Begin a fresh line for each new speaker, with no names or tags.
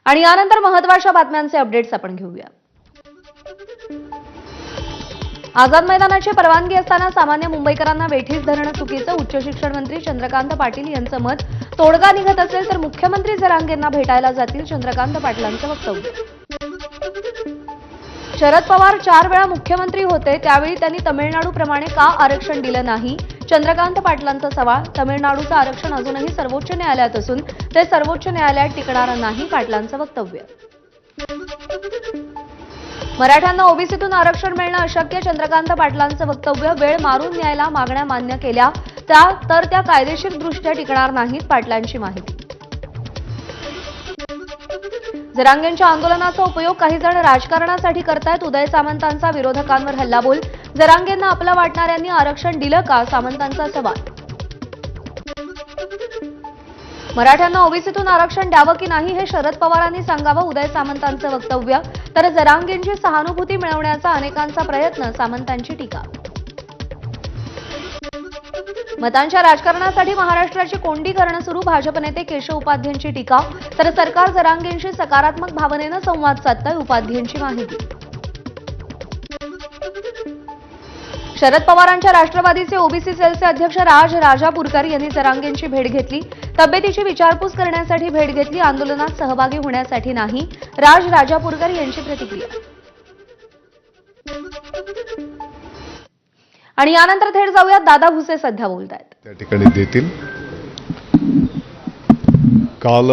आणि यानंतर महत्त्वाच्या बातम्यांचे अपडेट्स आपण घेऊया। आझाद मैदानाची परवानगी असताना सामान्य मुंबईकरांना वेठीस धरणं चुकीचं, उच्च शिक्षण मंत्री चंद्रकांत पाटील यांचं मत। तोडगा निघत असेल तर मुख्यमंत्री जरांगेंना भेटायला जातील, चंद्रकांत पाटलांचं वक्तव्य। शरद पवार 4 वेळा मुख्यमंत्री होते, त्यावेळी त्यांनी तमिळनाडूप्रमाणे का आरक्षण दिलं नाही, चंद्रकांत पाटलांचा सवाल। तमिळनाडूचं आरक्षण अजूनही सर्वोच्च न्यायालयात असून ते सर्वोच्च न्यायालयात टिकणार नाही, पाटलांचं वक्तव्य। मराठ्यांना ओबीसीतून आरक्षण मिळणं अशक्य, चंद्रकांत पाटलांचं वक्तव्य। वेळ मारून न्यायला मागण्या मान्य केल्या तर त्या कायदेशीरदृष्ट्या टिकणार नाहीत, पाटलांची माहिती। जरांगेंच्या आंदोलनाचा उपयोग काही जण राजकारणासाठी करतायत, उदय सामंतांचा विरोधकांवर हल्लाबोल। जरांगेंना आपलं वाटणाऱ्यांनी आरक्षण दिलं का, सामंतांचा सवाल। मराठ्यांना ओबीसीतून आरक्षण द्यावं की नाही हे शरद पवारांनी सांगावं, उदय सामंतांचं वक्तव्य। तर जरांगेंची सहानुभूती मिळवण्याचा अनेकांचा प्रयत्न, सामंतांची टीका। मतांच्या राजकारणासाठी महाराष्ट्राची कोंडी करणं सुरू, भाजप नेते केशव उपाध्यांची टीका। तर सरकार जरांगेंशी सकारात्मक भावनेनं संवाद साधतंय, उपाध्यांची माहिती। शरद पवारांच्या राष्ट्रवादीचे ओबीसी सेलचे अध्यक्ष राज राजापूरकर यांनी जरांगेंची भेट घेतली, तब्येतीची विचारपूस करण्यासाठी भेट घेतली, आंदोलनात सहभागी होण्यासाठी नाही, राज राजापूरकर यांची प्रतिक्रिया। आणि यानंतर थेट जाऊयात दादा भुसे सध्या बोलतायत
त्या ठिकाणी देतील। काल